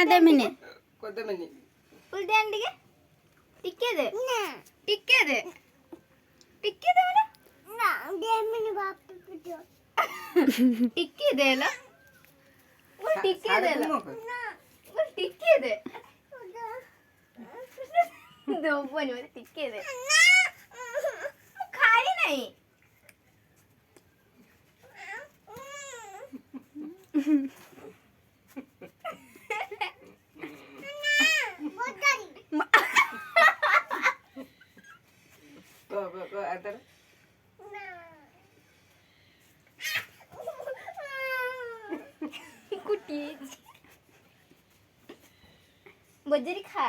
अदे मिने ಕೊತ್ತಂಬರಿ उल्टे अंडी के टिक्के दे टिक्के दे मला ना दे मिने बाप पिटो टिक्के दे ला वो टिक्के दे ला वो टिक्के दे दो पण मध्ये टिक्के दे खाली नाही आता कुटी बजरी खा